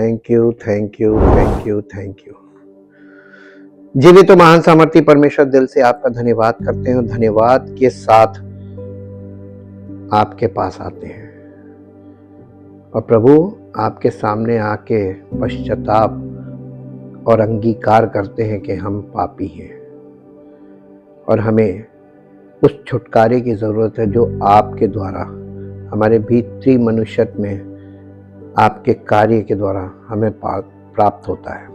Thank you, thank you, thank you, thank you. जीवित तो महान सामर्थी परमेश्वर, दिल से आपका धन्यवाद करते हैं। धन्यवाद के साथ आपके पास आते हैं और प्रभु आपके सामने आके पश्चाताप और अंगीकार करते हैं कि हम पापी हैं और हमें उस छुटकारे की ज़रूरत है जो आपके द्वारा हमारे भीतरी मनुष्यत्व में आपके कार्य के द्वारा हमें प्राप्त होता है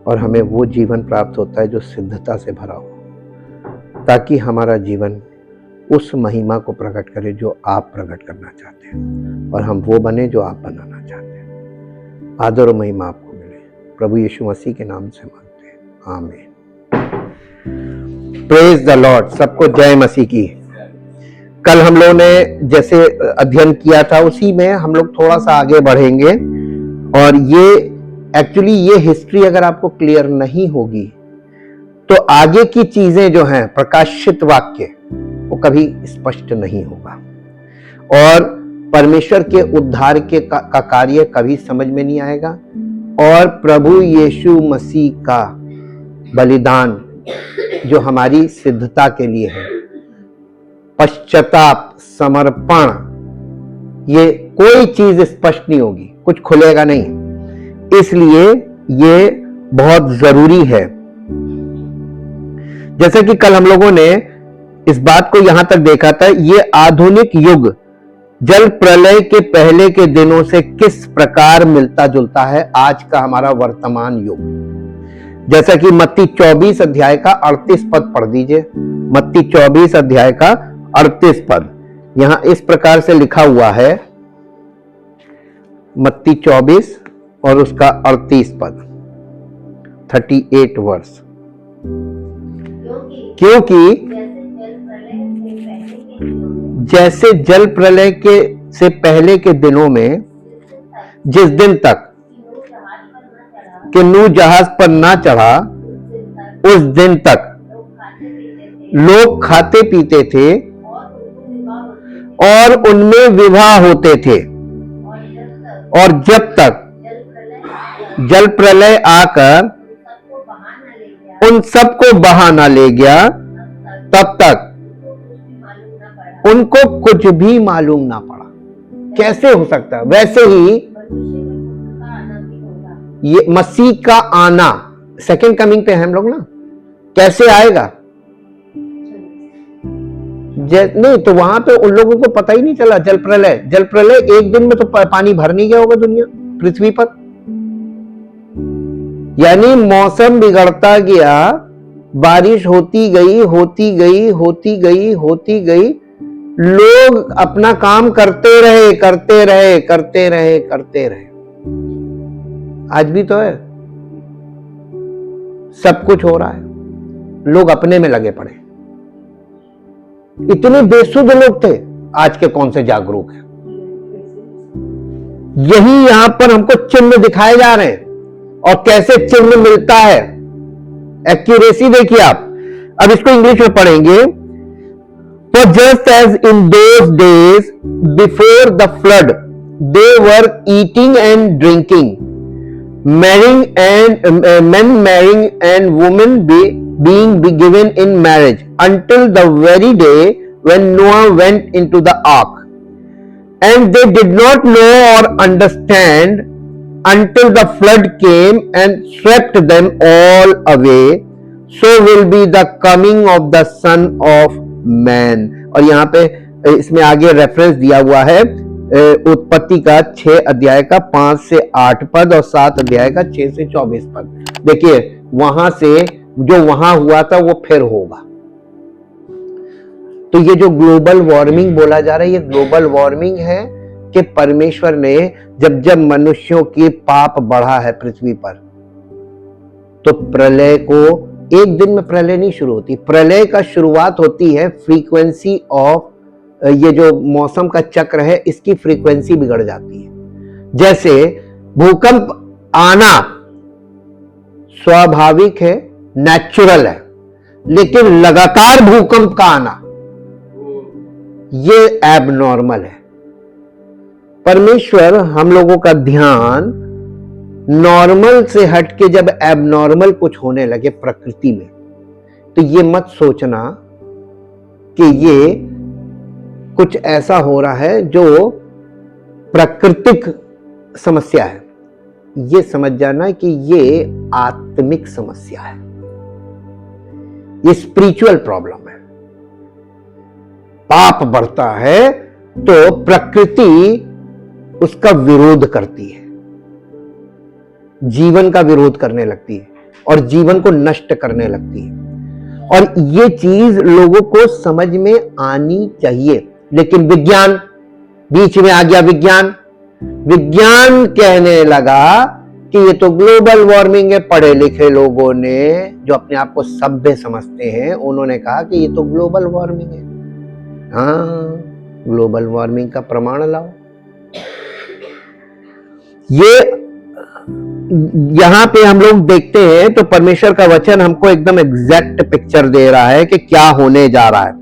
और हमें वो जीवन प्राप्त होता है जो सिद्धता से भरा हो, ताकि हमारा जीवन उस महिमा को प्रकट करे जो आप प्रकट करना चाहते हैं और हम वो बने जो आप बनाना चाहते हैं। आदर और महिमा आपको मिले, प्रभु यीशु मसीह के नाम से मांगते हैं, आमीन। Praise the Lord. सबको जय मसीह की। कल हम लोगों ने जैसे अध्ययन किया था उसी में हम लोग थोड़ा सा आगे बढ़ेंगे और ये एक्चुअली ये हिस्ट्री अगर आपको क्लियर नहीं होगी तो आगे की चीजें जो हैं प्रकाशित वाक्य वो कभी स्पष्ट नहीं होगा और परमेश्वर के उद्धार के का कार्य कभी समझ में नहीं आएगा और प्रभु यीशु मसीह का बलिदान जो हमारी सिद्धता के लिए है, पश्चाताप, समर्पण, ये कोई चीज स्पष्ट नहीं होगी, कुछ खुलेगा नहीं। इसलिए ये बहुत जरूरी है। जैसे कि कल हम लोगों ने इस बात को यहां तक देखा था, ये आधुनिक युग जल प्रलय के पहले के दिनों से किस प्रकार मिलता जुलता है आज का हमारा वर्तमान युग। जैसा कि मत्ती 24 अध्याय का 38 पद पढ़ दीजिए। मत्ती 24 अध्याय का 38 पद यहां इस प्रकार से लिखा हुआ है, मत्ती 24 और उसका 38 पद, 38 वर्ष। क्योंकि जैसे जल प्रलय के से पहले के दिनों में जिस दिन तक कि नूह जहाज पर ना चढ़ा उस दिन तक लोग खाते पीते थे और उनमें विवाह होते थे और जब तक जल प्रलय आकर उन सबको बहा ना ले गया तब तक उनको कुछ भी मालूम ना पड़ा। कैसे हो सकता है? वैसे ही ये मसीह का आना, सेकंड कमिंग पे हम लोग ना, कैसे आएगा? नहीं तो वहां पे उन लोगों को पता ही नहीं चला। जल प्रलय एक दिन में तो पानी भर नहीं गया होगा दुनिया पृथ्वी पर। यानी मौसम बिगड़ता गया, बारिश होती गई, लोग अपना काम करते रहे। आज भी तो है, सब कुछ हो रहा है, लोग अपने में लगे पड़े। इतने बेसुध लोग थे, आज के कौन से जागरूक हैं। यही यहां पर हमको चिन्ह दिखाए जा रहे हैं और कैसे चिन्ह मिलता है, एक्यूरेसी देखिए आप। अब इसको इंग्लिश में पढ़ेंगे। For just as in those days before the flood, they were eating and drinking, men marrying and women being given in marriage until the very day when Noah went into the ark. And they did not know or understand until the flood came and swept them all away. So will be the coming of the Son of Man. और यहाँ पे इसमें आगे reference दिया हुआ है उत्पत्ति का 6 अध्याय का 5 से 8 पद और 7 अध्याय का 6 से 24 पद। देखिए वहां से जो वहां हुआ था वो फिर होगा। तो ये जो ग्लोबल वार्मिंग बोला जा रहा है, ये ग्लोबल वार्मिंग है कि परमेश्वर ने जब मनुष्यों के पाप बढ़ा है पृथ्वी पर, तो प्रलय को, एक दिन में प्रलय नहीं शुरू होती। प्रलय का शुरुआत होती है फ्रीक्वेंसी ऑफ, ये जो मौसम का चक्र है इसकी फ्रीक्वेंसी बिगड़ जाती है। जैसे भूकंप आना स्वाभाविक है, नेचुरल है, लेकिन लगातार भूकंप का आना ये एबनॉर्मल है। परमेश्वर हम लोगों का ध्यान नॉर्मल से हट के जब एबनॉर्मल कुछ होने लगे प्रकृति में, तो ये मत सोचना कि ये कुछ ऐसा हो रहा है जो प्राकृतिक समस्या है। ये समझ जाना कि ये आत्मिक समस्या है, ये स्पिरिचुअल प्रॉब्लम है। पाप बढ़ता है तो प्रकृति उसका विरोध करती है, जीवन का विरोध करने लगती है और जीवन को नष्ट करने लगती है। और ये चीज लोगों को समझ में आनी चाहिए, लेकिन विज्ञान बीच में आ गया। विज्ञान कहने लगा कि ये तो ग्लोबल वार्मिंग है। पढ़े लिखे लोगों ने जो अपने आप को सभ्य समझते हैं, उन्होंने कहा कि ये तो ग्लोबल वार्मिंग है। हाँ, ग्लोबल वार्मिंग का प्रमाण लाओ। ये यहां पे हम लोग देखते हैं तो परमेश्वर का वचन हमको एकदम एग्जैक्ट पिक्चर दे रहा है कि क्या होने जा रहा है।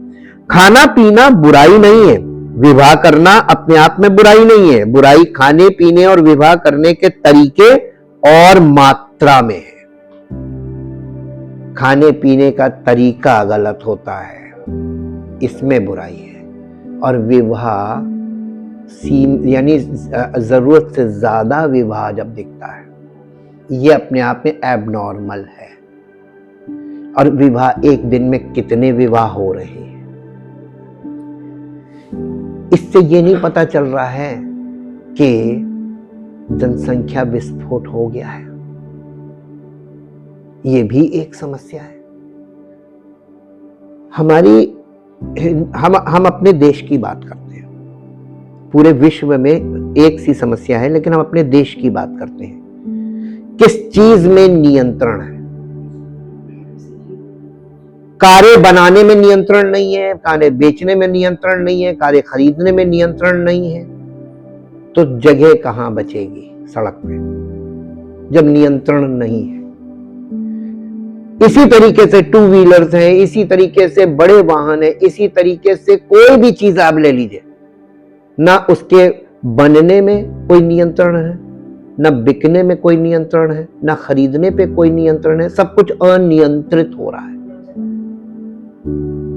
खाना पीना बुराई नहीं है, विवाह करना अपने आप में बुराई नहीं है। बुराई खाने पीने और विवाह करने के तरीके और मात्रा में है। खाने पीने का तरीका गलत होता है, इसमें बुराई है। और विवाह यानी जरूरत से ज्यादा विवाह जब दिखता है, ये अपने आप में एबनॉर्मल है। और विवाह एक दिन में कितने विवाह हो रहे हैं, इससे ये नहीं पता चल रहा है कि जनसंख्या विस्फोट हो गया है। ये भी एक समस्या है हमारी। हम अपने देश की बात करते हैं, पूरे विश्व में एक सी समस्या है, लेकिन हम अपने देश की बात करते हैं। किस चीज में नियंत्रण है? कारें बनाने में नियंत्रण नहीं है, कारें बेचने में नियंत्रण नहीं है, कारें खरीदने में नियंत्रण नहीं है, तो जगह कहां बचेगी सड़क पे जब नियंत्रण नहीं है? इसी तरीके से टू व्हीलर्स हैं, इसी तरीके से बड़े वाहन है, इसी तरीके से कोई भी चीज आप ले लीजिए, ना उसके बनने में कोई नियंत्रण है, ना बिकने में कोई नियंत्रण है, ना खरीदने पे कोई नियंत्रण है। सब कुछ अनियंत्रित हो रहा है।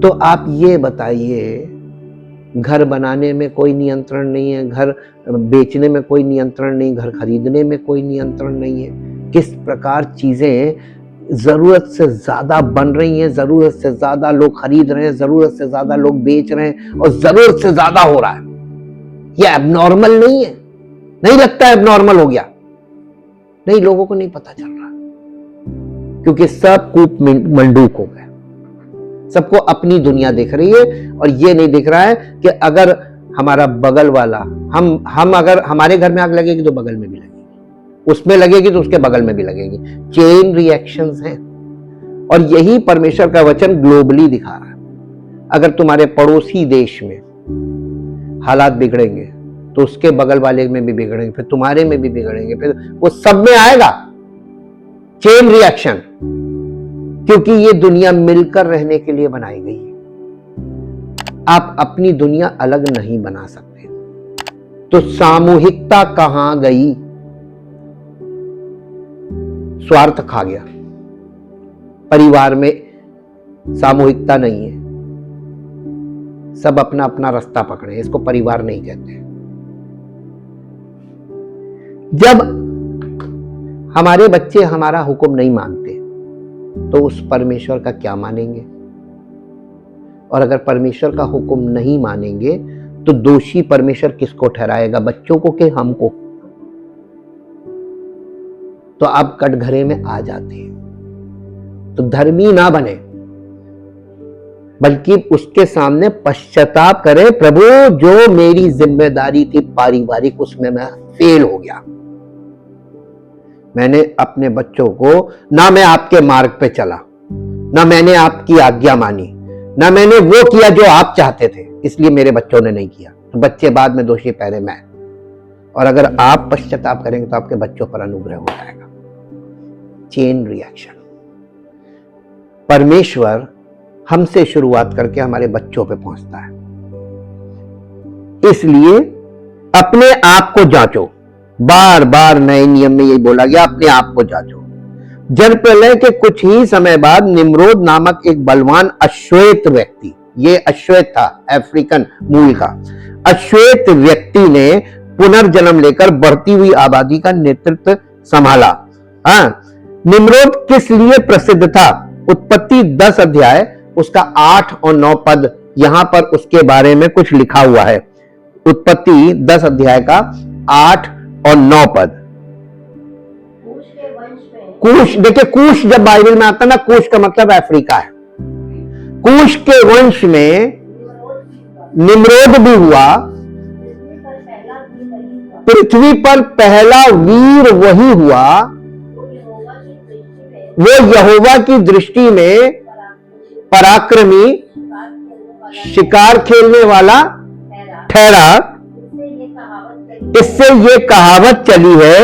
तो आप ये बताइए, घर बनाने में कोई नियंत्रण नहीं है, घर बेचने में कोई नियंत्रण नहीं, घर खरीदने में कोई नियंत्रण नहीं है। किस प्रकार चीजें जरूरत से ज्यादा बन रही हैं, जरूरत से ज्यादा लोग खरीद रहे हैं, जरूरत से ज्यादा लोग बेच रहे हैं और जरूरत से ज्यादा हो रहा है। ये एबनॉर्मल नहीं है? नहीं लगता एबनॉर्मल हो गया? नहीं, लोगों को नहीं पता चल रहा, क्योंकि सब कूप मंडूक हो गए। सबको अपनी दुनिया दिख रही है और ये नहीं दिख रहा है कि अगर हमारा बगल वाला, हम अगर हमारे घर में आग लगेगी तो बगल में भी लगेगी, उसमें लगेगी तो उसके बगल में भी लगेगी। चेन रिएक्शंस हैं। और यही परमेश्वर का वचन ग्लोबली दिखा रहा है। अगर तुम्हारे पड़ोसी देश में हालात बिगड़ेंगे तो उसके बगल वाले में भी बिगड़ेंगे, फिर तुम्हारे में भी बिगड़ेंगे, फिर वो सब में आएगा चेन रिएक्शन, क्योंकि ये दुनिया मिलकर रहने के लिए बनाई गई है। आप अपनी दुनिया अलग नहीं बना सकते। तो सामूहिकता कहां गई? स्वार्थ खा गया। परिवार में सामूहिकता नहीं है, सब अपना अपना रास्ता पकड़े। इसको परिवार नहीं कहते। जब हमारे बच्चे हमारा हुक्म नहीं मानते तो उस परमेश्वर का क्या मानेंगे? और अगर परमेश्वर का हुक्म नहीं मानेंगे तो दोषी परमेश्वर किसको ठहराएगा? बच्चों को कि हमको? तो आप कटघरे में आ जाते हैं। तो धर्मी ना बने, बल्कि उसके सामने पश्चाताप करें, प्रभु जो मेरी जिम्मेदारी थी पारिवारिक, उसमें मैं फेल हो गया। मैंने अपने बच्चों को, ना मैं आपके मार्ग पे चला, ना मैंने आपकी आज्ञा मानी, ना मैंने वो किया जो आप चाहते थे, इसलिए मेरे बच्चों ने नहीं किया। तो बच्चे बाद में दोषी पहले मैं। और अगर आप पश्चाताप करेंगे तो आपके बच्चों पर अनुग्रह हो जाएगा। Chain reaction. परमेश्वर हमसे शुरुआत करके हमारे बच्चों पे पहुंचता है। इसलिए अपने आप को जांचो बार बार नए नियम में यही बोला गया, अपने आप को जांचो। जल प्रलय के कुछ ही समय बाद निम्रोद नामक एक बलवान अश्वेत व्यक्ति, ये अश्वेत था, अफ्रीकन मूल का अश्वेत व्यक्ति ने पुनर्जन्म लेकर बढ़ती हुई आबादी का नेतृत्व संभाला। निम्रोद किस लिए प्रसिद्ध था? उत्पत्ति 10 अध्याय उसका 8 और 9 पद, यहां पर उसके बारे में कुछ लिखा हुआ है। उत्पत्ति 10 अध्याय का 8 और 9 पद। कूश, देखिए कूश जब बाइबल में आता ना, कूश का मतलब अफ्रीका है। कूश के वंश में निम्रोद भी हुआ। पृथ्वी पर पहला वीर वही हुआ, वो यहोवा की दृष्टि में पराक्रमी, शिकार खेलने वाला ठहरा। इससे ये कहावत चली है,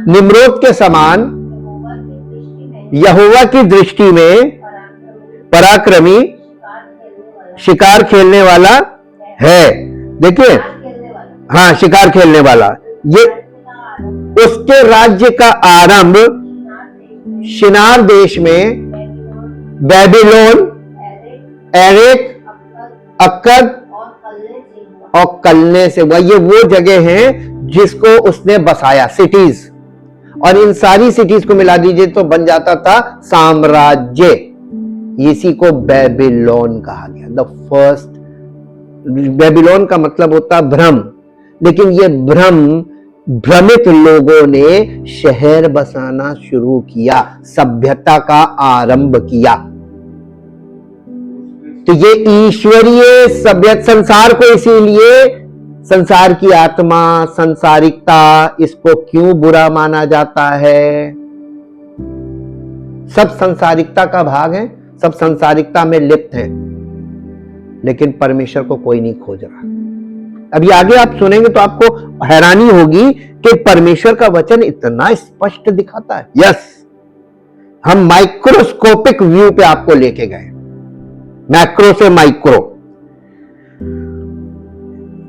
निम्रोद के समान यहोवा की दृष्टि में पराक्रमी, शिकार खेलने वाला है। देखिए, हाँ, शिकार खेलने वाला। ये उसके राज्य का आरंभ शिनार देश में बेबीलोन, एरेक, अक्कद और कलने से हुआ। ये वो जगह हैं जिसको उसने बसाया, सिटीज, और इन सारी सिटीज को मिला दीजिए तो बन जाता था साम्राज्य। इसी को बेबीलोन कहा गया। द फर्स्ट, बेबीलोन का मतलब होता भ्रम, लेकिन ये भ्रमित लोगों ने शहर बसाना शुरू किया, सभ्यता का आरंभ किया। तो ये ईश्वरीय सभ्यता, संसार को इसीलिए संसार की आत्मा, संसारिकता, इसको क्यों बुरा माना जाता है? सब संसारिकता का भाग है, सब संसारिकता में लिप्त हैं, लेकिन परमेश्वर को कोई नहीं खोज रहा। अभी आगे आप सुनेंगे तो आपको हैरानी होगी कि परमेश्वर का वचन इतना स्पष्ट दिखाता है। यस, हम माइक्रोस्कोपिक व्यू पे आपको लेके गए, मैक्रो से माइक्रो।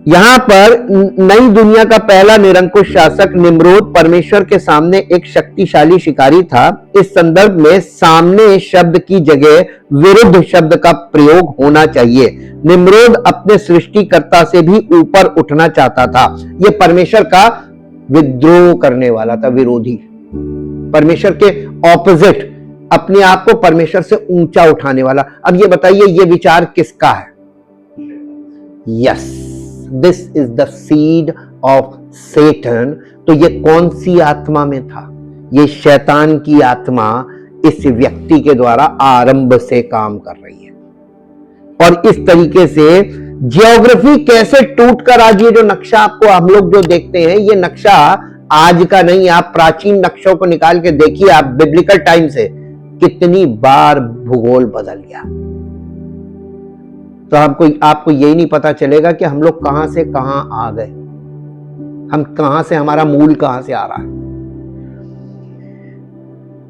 यहां पर नई दुनिया का पहला निरंकुश शासक निम्रोद परमेश्वर के सामने एक शक्तिशाली शिकारी था। इस संदर्भ में सामने शब्द की जगह विरुद्ध शब्द का प्रयोग होना चाहिए। निम्रोद अपने सृष्टिकर्ता से भी ऊपर उठना चाहता था। यह परमेश्वर का विद्रोह करने वाला था, विरोधी, परमेश्वर के ऑपोजिट, अपने आप को परमेश्वर से ऊंचा उठाने वाला। अब ये बताइए, ये विचार किसका है? Yes, this is the seed of Satan. तो ये कौन सी आत्मा में था? ये शैतान की आत्मा इस व्यक्ति के द्वारा आरंभ से काम कर रही है। और इस तरीके से जियोग्राफी कैसे टूट कर आज ये जो नक्शा आपको हम लोग जो देखते हैं, ये नक्शा आज का नहीं, आप प्राचीन नक्शों को निकाल के देखिए, आप बिब्लिकल टाइम से कितनी बार भूगोल बदल गया। तो आपको यही नहीं पता चलेगा कि हम लोग कहां से कहां आ गए, हम कहां से, हमारा मूल कहां से आ रहा है।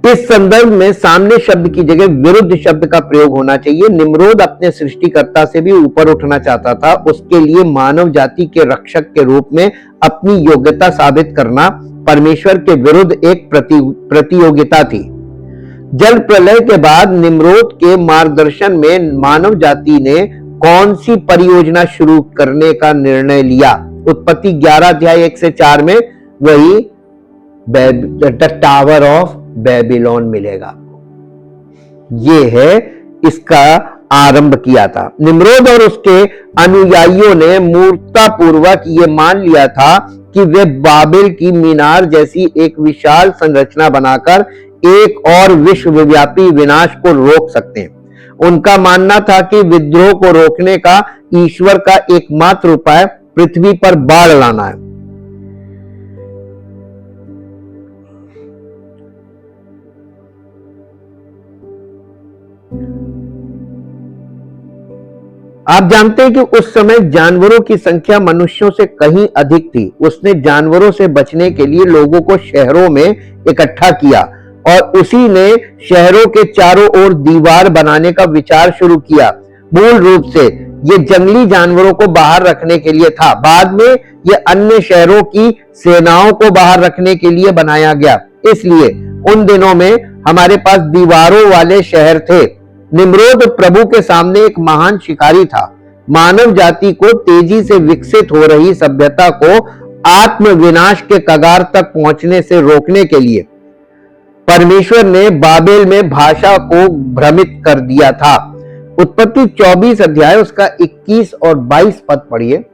इस संदर्भ में सामने शब्द की जगह विरुद्ध शब्द का प्रयोग होना चाहिए। निम्रोद अपने सृष्टिकर्ता से भी ऊपर उठना चाहता था। उसके लिए मानव जाति के रक्षक के रूप में अपनी योग्यता साबित करना परमेश्वर के विरुद्ध एक प्रतियोगिता थी। जल प्रलय के बाद निम्रोद के मार्गदर्शन में मानव जाति ने कौन सी परियोजना शुरू करने का निर्णय लिया? उत्पत्ति 11 अध्याय 1 से 4 में वही द टावर ऑफ बेबीलोन मिलेगा। ये है, इसका आरंभ किया था। निम्रोद और उसके अनुयायियों ने मूर्खतापूर्वक ये मान लिया था कि वे बाबिल की मीनार जैसी एक विशाल संरचना बनाकर एक और विश्वव्यापी विनाश को रोक सकते हैं। उनका मानना था कि विद्रोह को रोकने का ईश्वर का एकमात्र उपाय पृथ्वी पर बाढ़ लाना है। आप जानते हैं कि उस समय जानवरों की संख्या मनुष्यों से कहीं अधिक थी। उसने जानवरों से बचने के लिए लोगों को शहरों में इकट्ठा किया और उसी ने शहरों के चारों ओर दीवार बनाने का विचार शुरू किया। मूल रूप से ये जंगली जानवरों को बाहर रखने के लिए था। बाद में ये अन्य शहरों की सेनाओं को बाहर रखने के लिए बनाया गया। इसलिए उन दिनों में हमारे पास दीवारों वाले शहर थे। निम्रोद प्रभु के सामने एक महान शिकारी था। मानव जाति को तेजी से विकसित हो रही सभ्यता को आत्म विनाश के कगार तक पहुंचने से रोकने के लिए परमेश्वर ने बाबेल में भाषा को भ्रमित कर दिया था। उत्पत्ति 24 अध्याय उसका 21 और 22 पद पढ़िए।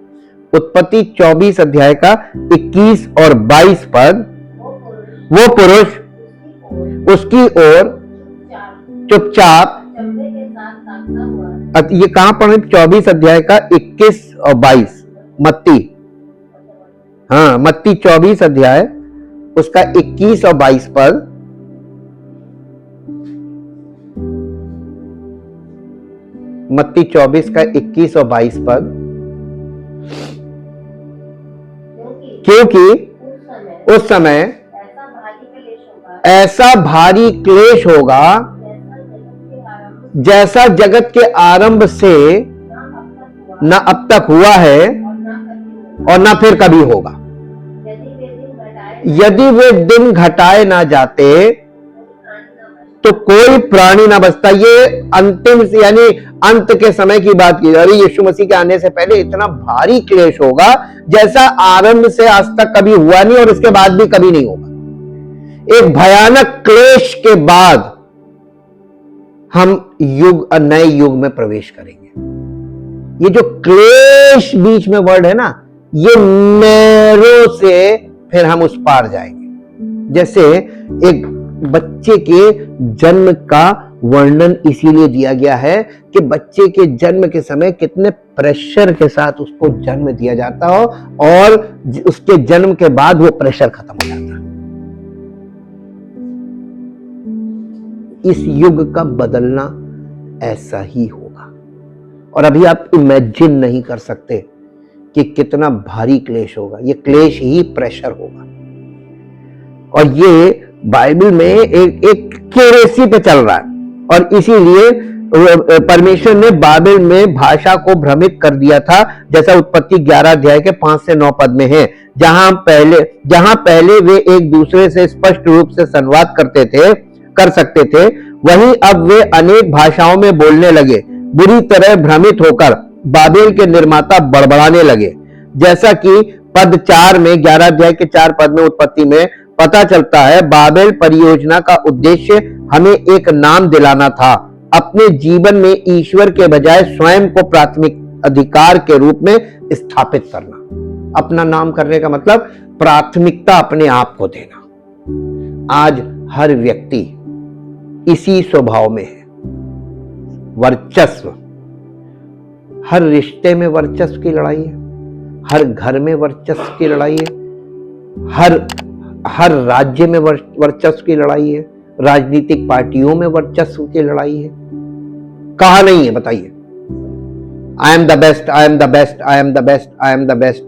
उत्पत्ति 24 अध्याय का 21 और 22 पद। वो पुरुष उसकी ओर चुपचाप, ये कहां पढ़े? 24 अध्याय का 21 और 22 मत्ती, हाँ मत्ती 24 अध्याय उसका 21 और 22 पद। मत्ती 24 का 21 और 22 पद। क्योंकि उस समय ऐसा भारी क्लेश होगा जैसा जगत के आरंभ से न अब तक हुआ है और न फिर कभी होगा। यदि वे दिन घटाए ना जाते तो कोई प्राणी ना बचता। ये अंतिम यानी अंत के समय की बात की जा रही है। यीशु मसीह के आने से पहले इतना भारी क्लेश होगा जैसा आरंभ से आज तक कभी हुआ नहीं और इसके बाद भी कभी नहीं होगा। एक भयानक क्लेश के बाद हम नए युग में प्रवेश करेंगे। ये जो क्लेश बीच में वर्ड है ना, ये नैरो से फिर हम उस पार जाएंगे। जैसे एक बच्चे के जन्म का वर्णन इसीलिए दिया गया है कि बच्चे के जन्म के समय कितने प्रेशर के साथ उसको जन्म दिया जाता हो और उसके जन्म के बाद वो प्रेशर खत्म हो जाता है। इस युग का बदलना ऐसा ही होगा। और अभी आप इमेजिन नहीं कर सकते कि कितना भारी क्लेश होगा। ये क्लेश ही प्रेशर होगा। और ये बाइबल में एक एक्यूरेसी पे चल रहा है और इसीलिए परमेश्वर ने बाबेल में भाषा को भ्रमित कर दिया था, जैसा उत्पत्ति 11 अध्याय के 5 से 9 पद में है। जहां पहले वे एक दूसरे से स्पष्ट रूप से संवाद कर सकते थे, वहीं अब वे अनेक भाषाओं में बोलने लगे। बुरी तरह भ्रमित होकर बाबेल के निर्माता बड़बड़ाने लगे। जैसा कि पद 4 में 11 अध्याय के 4 पद में उत्पत्ति में पता चलता है, बाबेल परियोजना का उद्देश्य हमें एक नाम दिलाना था, अपने जीवन में ईश्वर के बजाय स्वयं को प्राथमिक अधिकार के रूप में स्थापित करना। अपना नाम करने का मतलब प्राथमिकता अपने आप को देना। आज हर व्यक्ति इसी स्वभाव में है। वर्चस्व, हर रिश्ते में वर्चस्व की लड़ाई है, हर घर में वर्चस्व की लड़ाई है, हर राज्य में वर्चस्व की लड़ाई है, राजनीतिक पार्टियों में वर्चस्व की लड़ाई है। कहां नहीं है बताइए? I am the best, I am the best, I am the best, I am the best.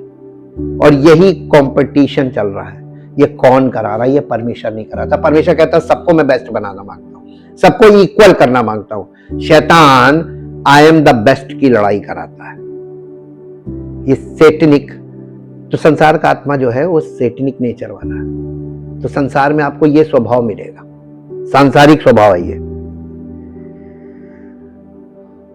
और यही कंपटीशन चल रहा है। ये कौन करा रहा है? ये परमेश्वर नहीं करा था। परमेश्वर कहता है सबको मैं बेस्ट बनाना मांगता हूं, सबको इक्वल करना मांगता हूं। शैतान आई एम द बेस्ट की लड़ाई कराता है। ये सेटनिक, तो संसार का आत्मा जो है वो सेटनिक नेचर वाला है। तो संसार में आपको ये स्वभाव मिलेगा, सांसारिक स्वभाव है ये।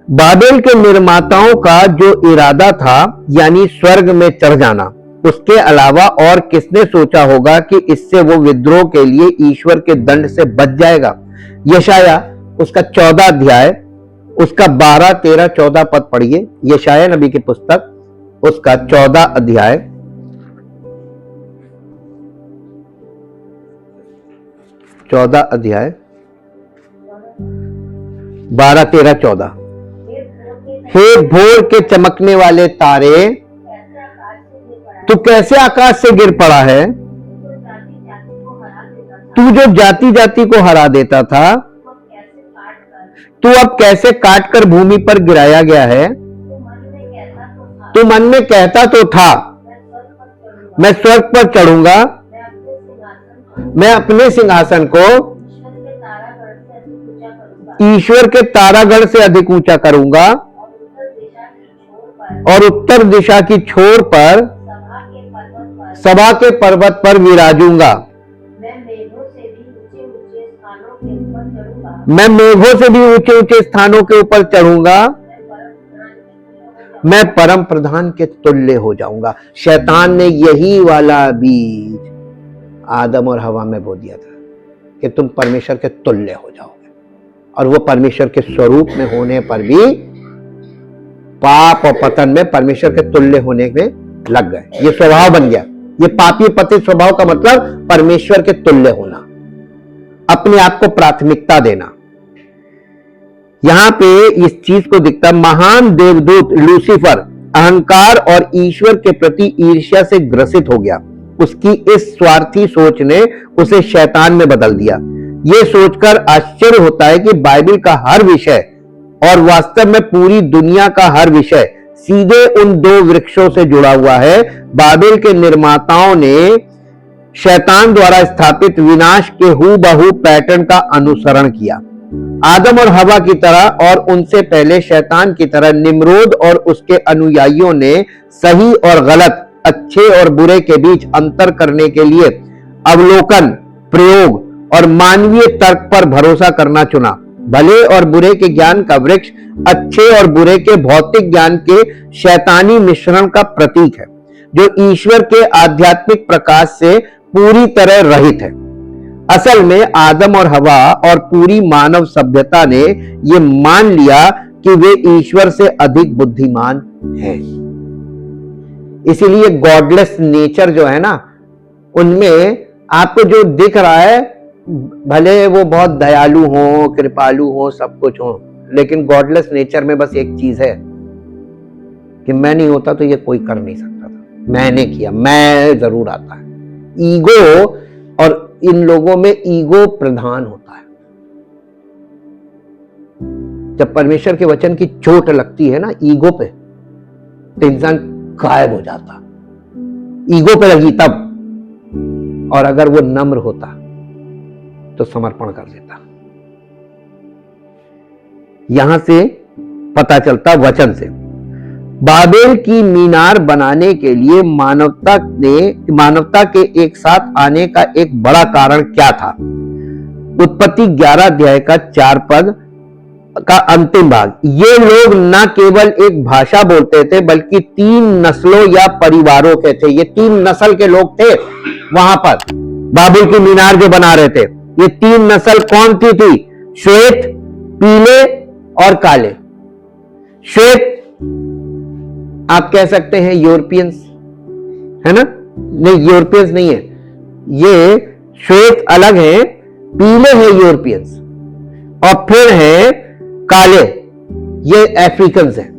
बाबेल के निर्माताओं का जो इरादा था यानी स्वर्ग में चढ़ जाना, उसके अलावा और किसने सोचा होगा कि इससे वो विद्रोह के लिए ईश्वर के दंड से बच जाएगा। यशाया उसका 14 अध्याय उसका 12, 13, 14 पद पढ़िए। यशाया नबी की पुस्तक उसका 14 अध्याय 12, 13, 14। हे भोर के चमकने वाले तारे, तू कैसे आकाश से गिर पड़ा है? तू जो जाति जाति को हरा देता था, तू अब कैसे काट कर भूमि पर गिराया गया है? तू मन में कहता तो था, मैं स्वर्ग पर चढ़ूंगा, मैं अपने सिंहासन को ईश्वर के तारागढ़ से अधिक ऊंचा करूंगा और उत्तर दिशा की छोर पर सभा के पर्वत पर विराजूंगा। मैं मेघों से भी ऊंचे ऊंचे स्थानों के ऊपर चढ़ूंगा। मैं परम प्रधान के तुल्य हो जाऊंगा। शैतान ने यही वाला बीज आदम और हवा में बो दिया था कि तुम परमेश्वर के तुल्य हो जाओगे, और वो परमेश्वर के स्वरूप में होने पर भी पाप और पतन में परमेश्वर के तुल्य होने में लग गए। ये स्वभाव बन गया। ये पापी पतित स्वभाव का मतलब परमेश्वर के तुल्य होना, अपने आप को प्राथमिकता देना। यहां पे इस चीज को दिखता, महान देवदूत लूसीफर अहंकार और ईश्वर के प्रति ईर्ष्या से ग्रसित हो गया। उसकी इस स्वार्थी सोच ने उसे शैतान में बदल दिया। यह सोचकर आश्चर्य होता है कि बाइबल का हर विषय और वास्तव में पूरी दुनिया का हर विषय सीधे उन दो वृक्षों से जुड़ा हुआ है। बाइबल के निर्माताओं ने शैतान द्वारा स्थापित विनाश के हूबहू पैटर्न का अनुसरण किया। आदम और हवा की तरह और उनसे पहले शैतान की तरह निम्रोद और उसके अनुयायियों ने सही और गलत, अच्छे और बुरे के बीच अंतर करने के लिए अवलोकन, प्रयोग और मानवीय तर्क पर भरोसा करना चुना। भले और बुरे के ज्ञान का वृक्ष अच्छे और बुरे के भौतिक ज्ञान के शैतानी मिश्रण का प्रतीक है, जो ईश्वर के आध्यात्मिक प्रकाश से पूरी तरह रहित है। असल में आदम और हवा और पूरी मानव सभ्यता ने यह मान लिया कि वे ईश्वर से अधिक बुद्धिमान हैं। इसीलिए गॉडलेस नेचर जो है ना, उनमें आपको जो दिख रहा है, भले वो बहुत दयालु हो, कृपालु हो, सब कुछ हो, लेकिन गॉडलेस नेचर में बस एक चीज है कि मैं नहीं होता तो ये कोई कर नहीं सकता था, मैंने किया, मैं जरूर आता है। ईगो, और इन लोगों में ईगो प्रधान होता है। जब परमेश्वर के वचन की चोट लगती है ना ईगो पे, तो इंसान गायब हो जाता। ईगो पे लगी तब, और अगर वो नम्र होता तो समर्पण कर देता। यहां से पता चलता वचन से। बाबेल की मीनार बनाने के लिए मानवता के एक साथ आने का एक बड़ा कारण क्या था? उत्पत्ति 11 अध्याय का 4 पद का अंतिम भाग। ये लोग न केवल एक भाषा बोलते थे, बल्कि 3 नस्लों या परिवारों के थे। ये 3 नस्ल के लोग थे वहां पर बाबेल की मीनार जो बना रहे थे। ये 3 नस्ल कौन सी थी? श्वेत, पीले और काले। श्वेत आप कह सकते हैं यूरोपियंस, है ना? नहीं, यूरोपियंस नहीं है, ये श्वेत अलग है, पीले हैं यूरोपियंस, और फिर है काले, ये अफ्रीकन्स हैं।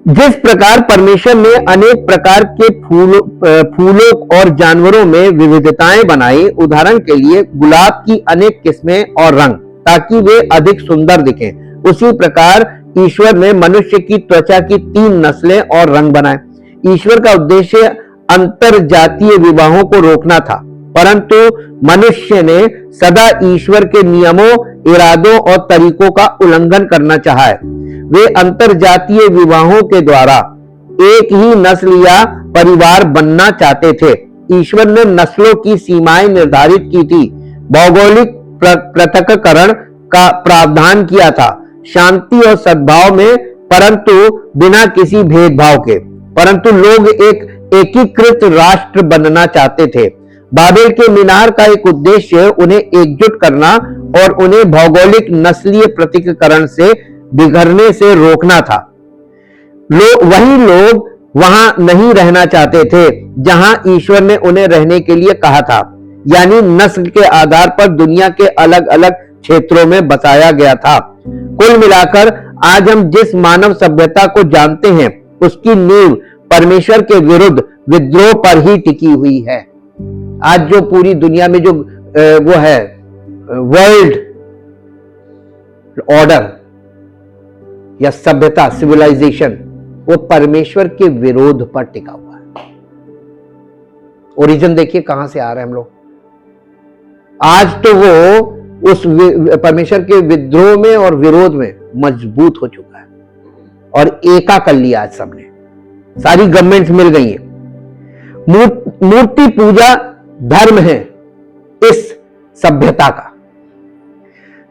जिस प्रकार परमेश्वर ने अनेक प्रकार के फूलों और जानवरों में विविधताएं बनाई, उदाहरण के लिए गुलाब की अनेक किस्में और रंग, ताकि वे अधिक सुंदर दिखें, उसी प्रकार ईश्वर ने मनुष्य की त्वचा की 3 नस्लें और रंग बनाए। ईश्वर का उद्देश्य अंतर जातीय विवाहों को रोकना था, परंतु मनुष्य ने सदा ईश्वर के नियमों, इरादों और तरीकों का उल्लंघन करना चाहा है। वे अंतर जातीय विवाहों के द्वारा एक ही नस्ल या परिवार बनना चाहते थे। ईश्वर ने नस्लों की सीमाएं निर्धारित की थी, भौगोलिक पृथक्करण का प्रावधान किया था, शांति और सद्भाव में, परंतु बिना किसी भेदभाव के। परंतु लोग एक एकीकृत राष्ट्र बनना चाहते थे। बाबेल के मीनार का एक उद्देश्य उन्हें एकजुट करना और उन्हें भौगोलिक नस्लीय पृथक्करण से बिखरने से रोकना था। वही लोग वहां नहीं रहना चाहते थे जहां ईश्वर ने उन्हें रहने के लिए कहा था, यानी नस्ल के आधार पर दुनिया के अलग अलग क्षेत्रों में बसाया गया था। कुल मिलाकर आज हम जिस मानव सभ्यता को जानते हैं, उसकी नींव परमेश्वर के विरुद्ध विद्रोह पर ही टिकी हुई है। आज जो पूरी दुनिया में जो वो है वर्ल्ड ऑर्डर या सभ्यता, सिविलाइजेशन, वो परमेश्वर के विरोध पर टिका हुआ है। ओरिजिन देखिए कहां से आ रहे हैं हम लोग। आज तो वो उस परमेश्वर के विद्रोह में और विरोध में मजबूत हो चुका है, और एका कर लिया आज सबने, सारी गवर्नमेंट्स मिल गई है। मूर्ति पूजा धर्म है इस सभ्यता का,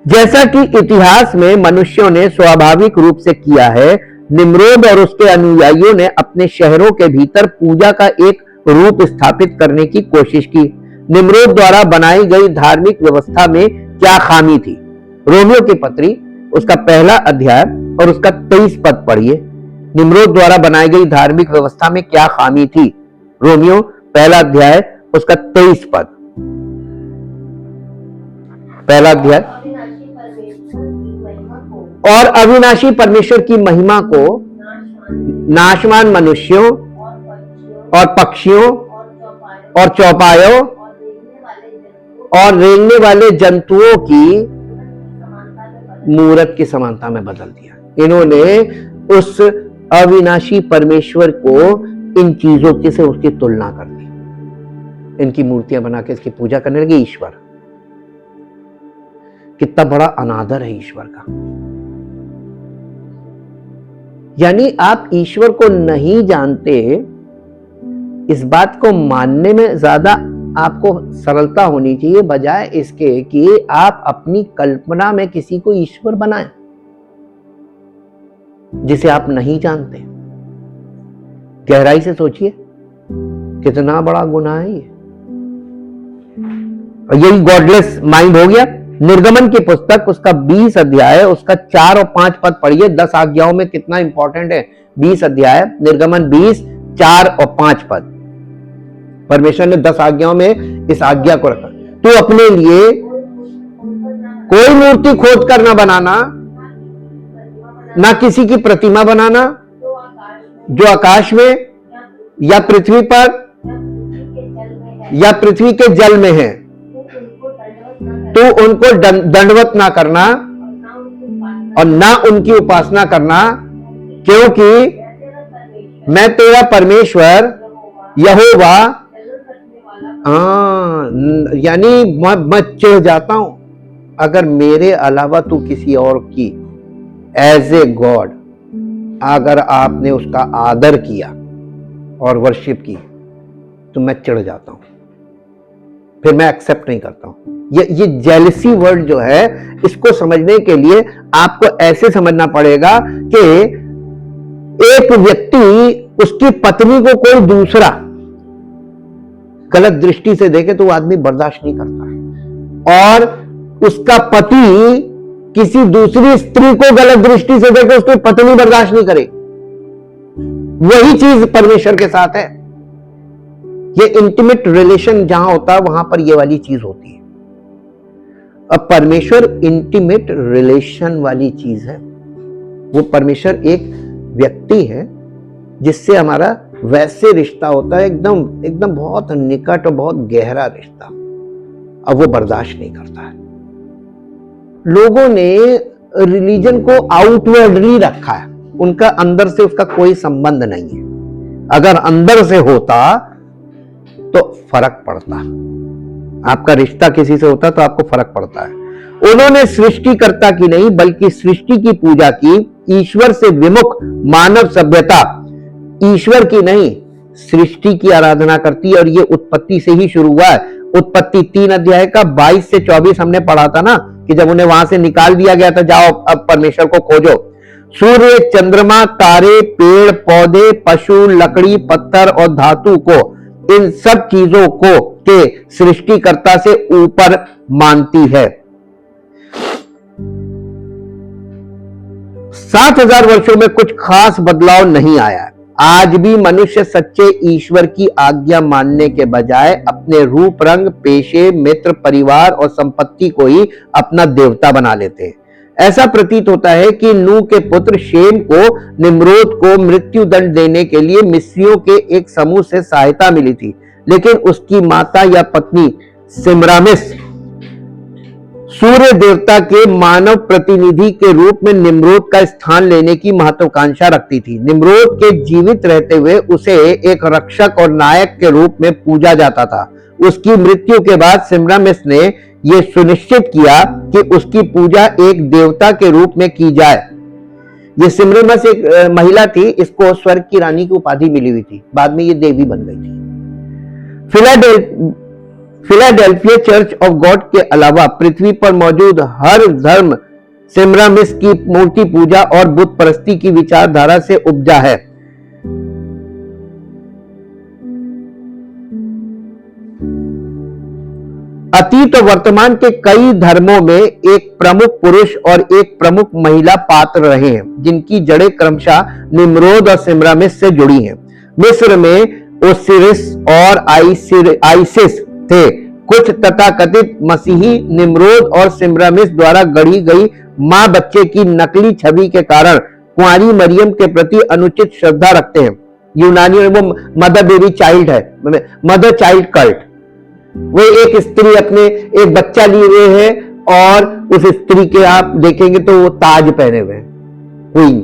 जैसा कि इतिहास में मनुष्यों ने स्वाभाविक रूप से किया है। निम्रोद और उसके अनुयायियों ने अपने शहरों के भीतर पूजा का एक रूप स्थापित करने की कोशिश की। निम्रोद द्वारा बनाई गई धार्मिक व्यवस्था में क्या खामी थी? रोमियो की पत्री उसका 1 अध्याय और उसका 23 पद पढ़िए। निम्रोद द्वारा बनाई गई धार्मिक व्यवस्था में क्या खामी थी? रोमियो 1 अध्याय उसका 23 पद। 1 अध्याय। और अविनाशी परमेश्वर की महिमा को नाशवान मनुष्यों और पक्षियों और चौपायों और रेंगने वाले जंतुओं की मूरत की समानता में बदल दिया। इन्होंने उस अविनाशी परमेश्वर को इन चीजों के से उसकी तुलना कर दी, इनकी मूर्तियां बना के इसकी पूजा करने लगे। ईश्वर, कितना बड़ा अनादर है ईश्वर का। यानी आप ईश्वर को नहीं जानते, इस बात को मानने में ज्यादा आपको सरलता होनी चाहिए, बजाय इसके कि आप अपनी कल्पना में किसी को ईश्वर बनाएं जिसे आप नहीं जानते। गहराई से सोचिए, कितना बड़ा गुनाह है ये। और यही गॉडलेस माइंड हो गया। निर्गमन की पुस्तक उसका 20 अध्याय उसका 4 और 5 पद पढ़िए। 10 आज्ञाओं में कितना इंपॉर्टेंट है 20 अध्याय, निर्गमन 20 4 और 5 पद। परमेश्वर ने 10 आज्ञाओं में इस आज्ञा को रखा, तू अपने लिए कोई मूर्ति खोद कर ना बनाना, ना किसी की प्रतिमा बनाना जो आकाश में या पृथ्वी पर या पृथ्वी के जल में है। तो उनको दंडवत ना करना और ना उनकी उपासना करना, क्योंकि मैं तेरा परमेश्वर यहोवा, यानी मैं चिढ़ जाता हूं अगर मेरे अलावा तू किसी और की एज ए गॉड अगर आपने उसका आदर किया और वर्शिप की, तो मैं चिढ़ जाता हूं, फिर मैं एक्सेप्ट नहीं करता हूं। ये जेलसी वर्ड जो है, इसको समझने के लिए आपको ऐसे समझना पड़ेगा कि एक व्यक्ति उसकी पत्नी को कोई दूसरा गलत दृष्टि से देखे तो वो आदमी बर्दाश्त नहीं करता है, और उसका पति किसी दूसरी स्त्री को गलत दृष्टि से देखे उसकी पत्नी बर्दाश्त नहीं करे। वही चीज परमेश्वर के साथ है। ये इंटीमेट रिलेशन जहां होता है वहां पर ये वाली चीज होती है। अब परमेश्वर इंटीमेट रिलेशन वाली चीज है। वो परमेश्वर एक व्यक्ति है जिससे हमारा वैसे रिश्ता होता है, एकदम बहुत निकट और बहुत गहरा रिश्ता। अब वो बर्दाश्त नहीं करता है। लोगों ने रिलीजन को आउटवर्डली रखा है, उनका अंदर से उसका कोई संबंध नहीं है। अगर अंदर से होता तो फर्क पड़ता। आपका रिश्ता किसी से होता तो आपको फर्क पड़ता है। उन्होंने सृष्टिकर्ता की नहीं बल्कि सृष्टि की पूजा की। ईश्वर से विमुख मानव सभ्यता ईश्वर की नहीं सृष्टि की आराधना करती है, और ये उत्पत्ति से ही शुरू हुआ है। उत्पत्ति 3 अध्याय का 22 से 24 हमने पढ़ा था ना, कि जब उन्हें वहां से निकाल दिया गया था, जाओ अब परमेश्वर को खोजो। सूर्य, चंद्रमा, तारे, पेड़ पौधे, पशु, लकड़ी, पत्थर और धातु को, इन सब चीजों को के सृष्टिकर्ता से ऊपर मानती है। 7000 वर्षों में कुछ खास बदलाव नहीं आया है। आज भी मनुष्य सच्चे ईश्वर की आज्ञा मानने के बजाय अपने रूप, रंग, पेशे, मित्र, परिवार और संपत्ति को ही अपना देवता बना लेते हैं। ऐसा प्रतीत होता है कि नूह के पुत्र शेम को निम्रोद को मृत्यु दंड देने के लिए मिस्रियों के एक समूह से सहायता मिली थी, लेकिन उसकी माता या पत्नी सिमरामिस सूर्य देवता के मानव प्रतिनिधि के रूप में निम्रोद का स्थान लेने की महत्वाकांक्षा रखती थी। निम्रोद के जीवित रहते हुए उसे एक रक्षक और नायक के रूप में पूजा जाता था। उसकी मृत्यु के बाद सिमरामिस ने यह सुनिश्चित किया कि उसकी पूजा एक देवता के रूप में की जाए। ये सिमरमस एक महिला थी, इसको स्वर्ग की रानी की उपाधि मिली हुई थी, बाद में ये देवी बन गई थी। फिलाडेल्फिया चर्च ऑफ गॉड के अलावा पृथ्वी पर मौजूद हर धर्म सिमरमिस की मूर्ति पूजा और बुत परस्ती की विचारधारा से उपजा है। अतीत और वर्तमान के कई धर्मों में एक प्रमुख पुरुष और एक प्रमुख महिला पात्र रहे हैं, जिनकी जड़ें क्रमशः निम्रोद और सिमरमिस से जुड़ी हैं। मिस्र में ओसिरिस और आइसिस थे। कुछ तथाकथित मसीही निम्रोद और सिमरमिस द्वारा गढ़ी गई मां बच्चे की नकली छवि के कारण कुंवारी मरियम के प्रति अनुचित श्रद्धा रखते हैं। यूनानियों में वो मदर बेबी चाइल्ड है, मदर चाइल्ड कल्ट। वो एक स्त्री अपने एक बच्चा लिए हुए है और उस स्त्री के आप देखेंगे तो वो ताज पहने हुए क्वीन,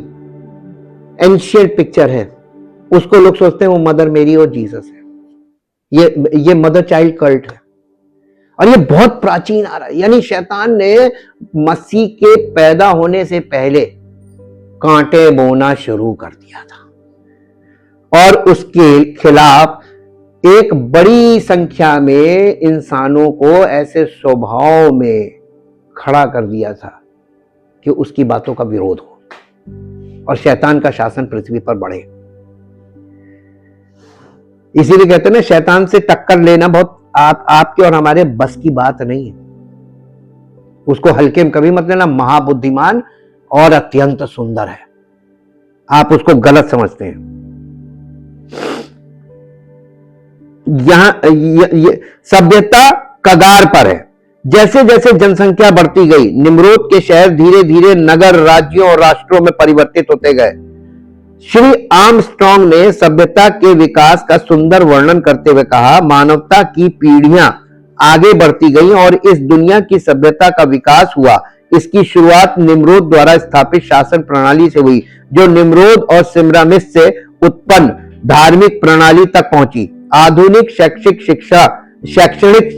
एंशिएंट पिक्चर है, उसको लोग सोचते हैं वो मदर मेरी और जीसस है। ये मदर चाइल्ड कल्ट है और ये बहुत प्राचीन आ रहा है। यानी शैतान ने मसीह के पैदा होने से पहले कांटे बोना शुरू कर दिया था और उसके खिलाफ एक बड़ी संख्या में इंसानों को ऐसे स्वभाव में खड़ा कर दिया था कि उसकी बातों का विरोध हो और शैतान का शासन पृथ्वी पर बढ़े। इसीलिए कहते हैं ना, शैतान से टक्कर लेना बहुत आपके और हमारे बस की बात नहीं है। उसको हल्के में कभी मत लेना। महाबुद्धिमान और अत्यंत सुंदर है, आप उसको गलत समझते हैं। यहां सभ्यता कगार पर है। जैसे जैसे जनसंख्या बढ़ती गई, निम्रोद के शहर धीरे धीरे नगर, राज्यों और राष्ट्रों में परिवर्तित होते गए। श्री आर्मस्ट्रांग ने सभ्यता के विकास का सुंदर वर्णन करते हुए कहा, मानवता की पीढ़ियां आगे बढ़ती गई और इस दुनिया की सभ्यता का विकास हुआ। इसकी शुरुआत निम्रोद द्वारा स्थापित शासन प्रणाली से हुई, जो निम्रोद और सिमरामिस से उत्पन्न धार्मिक प्रणाली तक पहुंची। आधुनिक शैक्षणिक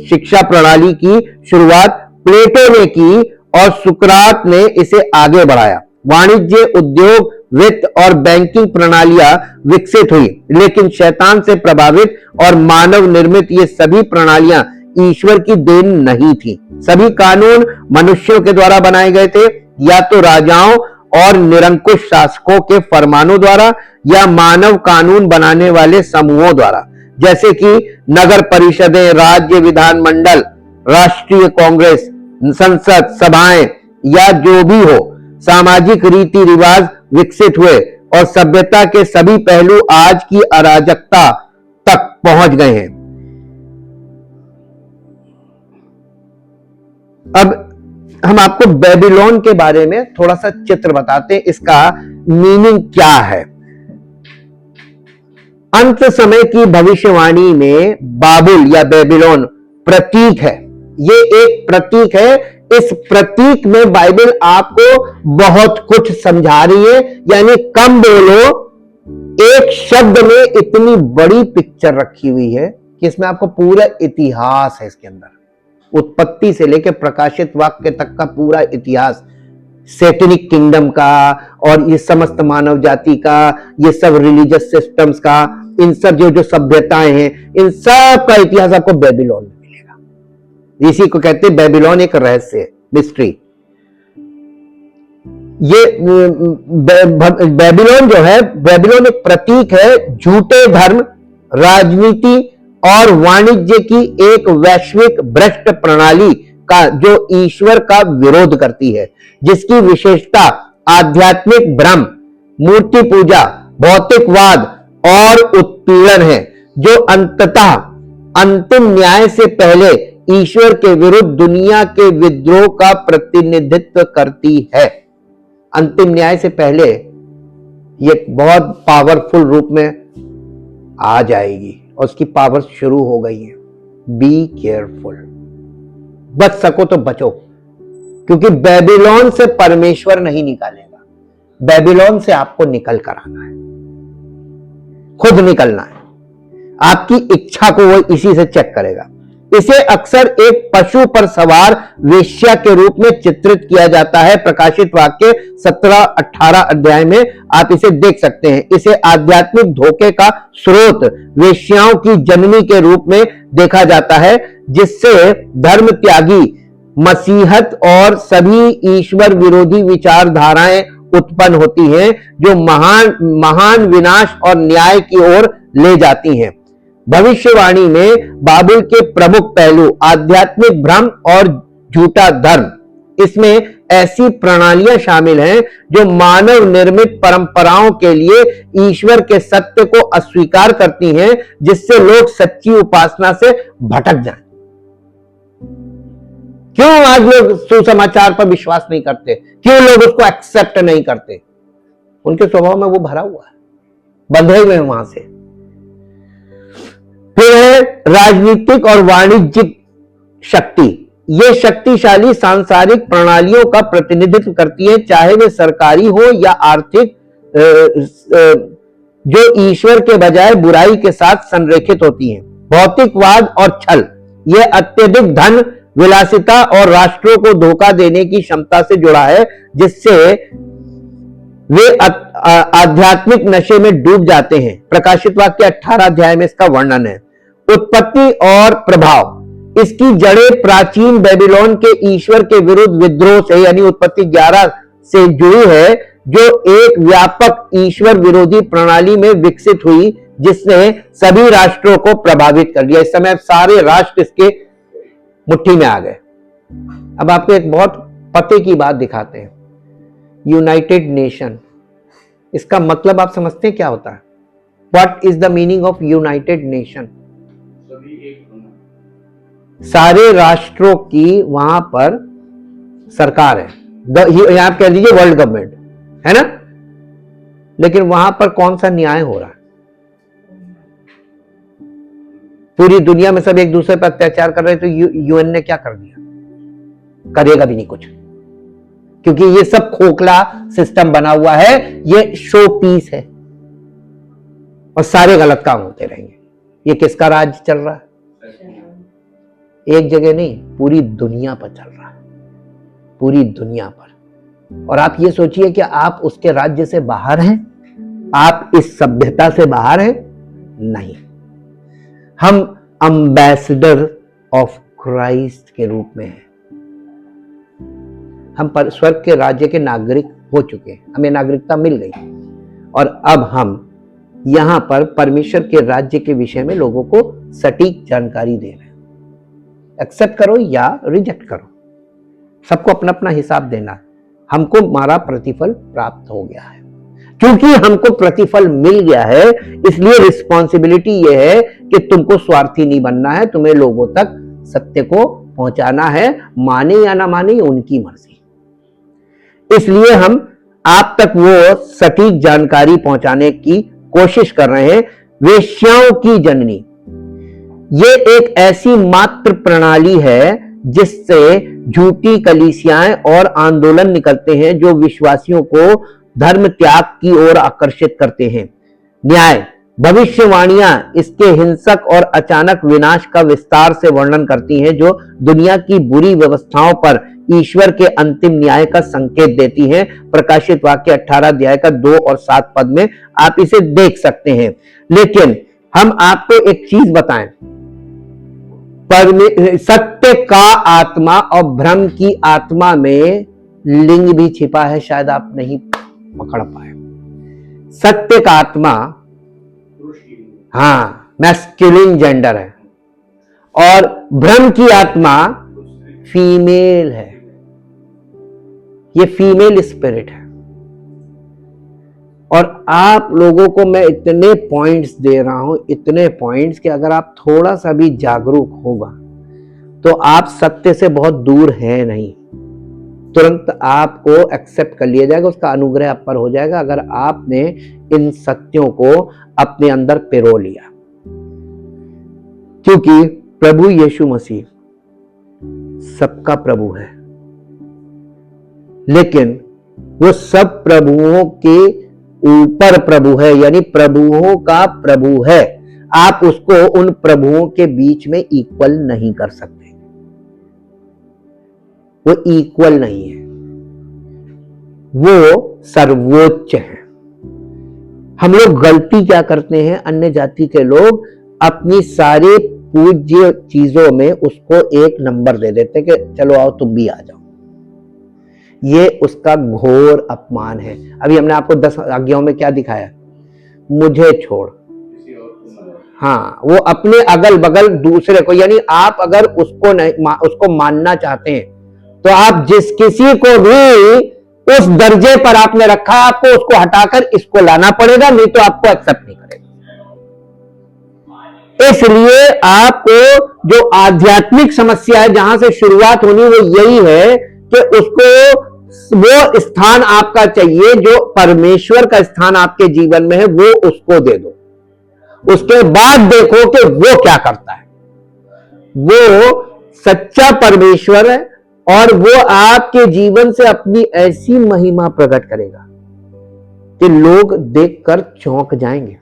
शिक्षा प्रणाली की शुरुआत प्लेटो ने की और सुकरात ने इसे आगे बढ़ाया। वाणिज्य, उद्योग, वित्त और बैंकिंग प्रणालियां विकसित हुई, लेकिन शैतान से प्रभावित और मानव निर्मित ये सभी प्रणालियां ईश्वर की देन नहीं थी। सभी कानून मनुष्यों के द्वारा बनाए गए थे, या तो राजाओं और निरंकुश शासकों के फरमानों द्वारा या मानव कानून बनाने वाले समूहों द्वारा, जैसे कि नगर परिषदें, राज्य विधानमंडल, राष्ट्रीय कांग्रेस, संसद सभाएं या जो भी हो। सामाजिक रीति रिवाज विकसित हुए और सभ्यता के सभी पहलू आज की अराजकता तक पहुंच गए हैं। अब हम आपको बेबीलोन के बारे में थोड़ा सा चित्र बताते हैं, इसका मीनिंग क्या है। अंत समय की भविष्यवाणी में बाबुल या बेबीलोन प्रतीक है। ये एक प्रतीक है। इस प्रतीक में बाइबल आपको बहुत कुछ समझा रही है। यानी कम बोलो, एक शब्द में इतनी बड़ी पिक्चर रखी हुई है कि इसमें आपको पूरा इतिहास है। इसके अंदर उत्पत्ति से लेकर प्रकाशित वाक्य तक का पूरा इतिहास, सैटेनिक किंगडम का और ये समस्त मानव जाति का, ये सब रिलीजियस सिस्टम्स का, इन सब जो सभ्यताएं हैं, इन सब का इतिहास आपको बेबीलोन में मिलेगा। इसी को कहते हैं बेबीलोन एक रहस्य, मिस्ट्री। ये बेबीलोन जो है, बेबीलोन एक प्रतीक है झूठे धर्म, राजनीति और वाणिज्य की एक वैश्विक भ्रष्ट प्रणाली का, जो ईश्वर का विरोध करती है, जिसकी विशेषता आध्यात्मिक भ्रम, मूर्ति पूजा, भौतिकवाद और उत्पीड़न है, जो अंततः अंतिम न्याय से पहले ईश्वर के विरुद्ध दुनिया के विद्रोह का प्रतिनिधित्व करती है। अंतिम न्याय से पहले ये बहुत पावरफुल रूप में आ जाएगी और उसकी पावर शुरू हो गई है। बी केयरफुल, बच सको तो बचो, क्योंकि बेबीलोन से परमेश्वर नहीं निकालेगा, बेबीलोन से आपको निकल कर आना है, खुद निकलना है। आपकी इच्छा को वो इसी से चेक करेगा। इसे अक्सर एक पशु पर सवार वेश्या के रूप में चित्रित किया जाता है। प्रकाशित वाक्य 17-18 अध्याय में आप इसे देख सकते हैं। इसे आध्यात्मिक धोखे का स्रोत, वेश्याओं की जननी के रूप में देखा जाता है, जिससे धर्म त्यागी, मसीहत और सभी ईश्वर विरोधी विचारधाराएं उत्पन्न होती हैं, जो महान विनाश और न्याय की ओर ले जाती हैं। भविष्यवाणी में बाबुल के प्रमुख पहलू आध्यात्मिक भ्रम और झूठा धर्म। इसमें ऐसी प्रणालियां शामिल हैं जो मानव निर्मित परंपराओं के लिए ईश्वर के सत्य को अस्वीकार करती हैं, जिससे लोग सच्ची उपासना से भटक जाएं। क्यों आज लोग सुसमाचार पर विश्वास नहीं करते? क्यों लोग उसको एक्सेप्ट नहीं करते? उनके स्वभाव में वो भरा हुआ है, बंधे हुए हैं वहां से। फिर है राजनीतिक और वाणिज्यिक शक्ति। ये शक्तिशाली सांसारिक प्रणालियों का प्रतिनिधित्व करती है, चाहे वे सरकारी हो या आर्थिक, जो ईश्वर के बजाय बुराई के साथ संरेखित होती हैं। भौतिकवाद और छल, यह अत्यधिक धन, विलासिता और राष्ट्रों को धोखा देने की क्षमता से जुड़ा है, जिससे वे आध्यात्मिक नशे में डूब जाते हैं। प्रकाशित वाक्य 18 अध्याय में इसका वर्णन है। उत्पत्ति और प्रभाव, इसकी जड़ें प्राचीन बेबीलोन के ईश्वर के विरुद्ध विद्रोह से, यानी उत्पत्ति 11 से जुड़ी है, जो एक व्यापक ईश्वर विरोधी प्रणाली में विकसित हुई, जिसने सभी राष्ट्रों को प्रभावित कर दिया। इस समय सारे राष्ट्र इसके मुट्ठी में आ गए। अब आपको एक बहुत पते की बात दिखाते हैं। यूनाइटेड नेशन, इसका मतलब आप समझते हैं क्या होता है? What is the meaning of United nation? सारे राष्ट्रों की वहां पर सरकार है, यहां आप कह लीजिए वर्ल्ड गवर्नमेंट है ना, लेकिन वहां पर कौन सा न्याय हो रहा है? पूरी दुनिया में सब एक दूसरे पर अत्याचार कर रहे, तो यूएन ने क्या कर दिया? करेगा भी नहीं कुछ, क्योंकि ये सब खोखला सिस्टम बना हुआ है, ये शो पीस है और सारे गलत काम होते रहेंगे। ये किसका राज चल रहा है? एक जगह नहीं, पूरी दुनिया पर चल रहा है, पूरी दुनिया पर। और आप ये सोचिए कि आप उसके राज्य से बाहर हैं, आप इस सभ्यता से बाहर हैं? नहीं, हम एम्बेसडर ऑफ क्राइस्ट के रूप में हैं। हम स्वर्ग के राज्य के नागरिक हो चुके हैं, हमें नागरिकता मिल गई, और अब हम यहां पर परमेश्वर के राज्य के विषय में लोगों को सटीक जानकारी दे रहे हैं। एक्सेप्ट करो या रिजेक्ट करो, सबको अपना अपना हिसाब देना। हमको हमारा प्रतिफल प्राप्त हो गया है। क्योंकि हमको प्रतिफल मिल गया है, इसलिए रिस्पॉन्सिबिलिटी यह है कि तुमको स्वार्थी नहीं बनना है, तुम्हें लोगों तक सत्य को पहुंचाना है, माने या ना माने उनकी मर्जी। इसलिए हम आप तक वो सटीक जानकारी पहुंचाने की कोशिश कर रहे हैं। वेश्याओं की जननी, ये एक ऐसी मात्र प्रणाली है जिससे झूठी कलीसियाएं और आंदोलन निकलते हैं, जो विश्वासियों को धर्म त्याग की ओर आकर्षित करते हैं। न्याय, भविष्यवाणियां इसके हिंसक और अचानक विनाश का विस्तार से वर्णन करती हैं, जो दुनिया की बुरी व्यवस्थाओं पर ईश्वर के अंतिम न्याय का संकेत देती हैं। प्रकाशित वाक्य 18 अध्याय का 2 और 7 पद में आप इसे देख सकते हैं। लेकिन हम आपको एक चीज बताएं, सत्य का आत्मा और भ्रम की आत्मा में लिंग भी छिपा है, शायद आप नहीं पकड़ पाए। सत्य का आत्मा मैस्कुलिन जेंडर है, और भ्रम की आत्मा फीमेल है, ये फीमेल स्पिरिट है। और आप लोगों को मैं इतने पॉइंट्स दे रहा हूं, इतने पॉइंट्स, कि अगर आप थोड़ा सा भी जागरूक होगा तो आप सत्य से बहुत दूर हैं नहीं, तुरंत आपको एक्सेप्ट कर लिया जाएगा, उसका अनुग्रह आप पर हो जाएगा, अगर आपने इन सत्यों को अपने अंदर पिरो लिया। क्योंकि प्रभु यीशु मसीह सबका प्रभु है, लेकिन वो सब प्रभुओं के ऊपर प्रभु है, यानी प्रभुओं का प्रभु है। आप उसको उन प्रभुओं के बीच में इक्वल नहीं कर सकते। वो इक्वल नहीं है, वो सर्वोच्च है। हम लोग गलती क्या करते हैं, अन्य जाति के लोग अपनी सारे पूज्य चीजों में उसको एक नंबर दे देते कि चलो आओ तुम भी आ जाओ। ये उसका घोर अपमान है। अभी हमने आपको 10 आज्ञाओं में क्या दिखाया, मुझे छोड़। हाँ, वो अपने अगल बगल दूसरे को, यानी आप अगर उसको नहीं उसको मानना चाहते हैं तो आप जिस किसी को भी उस दर्जे पर आपने रखा, आपको उसको हटाकर इसको लाना पड़ेगा, नहीं तो आपको एक्सेप्ट नहीं करेगा। इसलिए आपको जो आध्यात्मिक समस्या है, जहां से शुरुआत होनी, वो यही है कि उसको वो स्थान आपका चाहिए जो परमेश्वर का स्थान आपके जीवन में है, वो उसको दे दो। उसके बाद देखो कि वो क्या करता है। वो सच्चा परमेश्वर है और वो आपके जीवन से अपनी ऐसी महिमा प्रकट करेगा कि लोग देखकर चौंक जाएंगे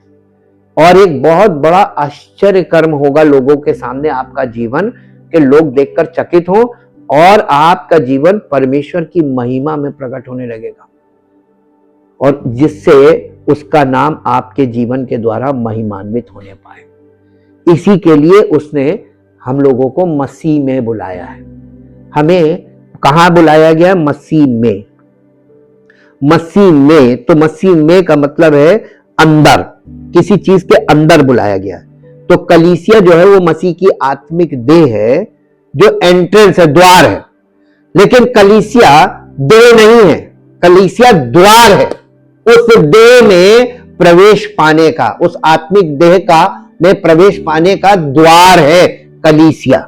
और एक बहुत बड़ा आश्चर्य कर्म होगा लोगों के सामने आपका जीवन, कि लोग देखकर चकित हो और आपका जीवन परमेश्वर की महिमा में प्रकट होने लगेगा, और जिससे उसका नाम आपके जीवन के द्वारा महिमान्वित होने पाए। इसी के लिए उसने हम लोगों को मसीह में बुलाया है। हमें कहां बुलाया गया? मसीह में। मसीह में, तो मसीह में का मतलब है अंदर, किसी चीज के अंदर बुलाया गया। तो कलीसिया जो है वो मसीह की आत्मिक देह है, जो एंट्रेंस है, द्वार है। लेकिन कलीसिया देह नहीं है, कलीसिया द्वार है। उस देह में प्रवेश पाने का, उस आत्मिक देह का में प्रवेश पाने का द्वार है कलीसिया।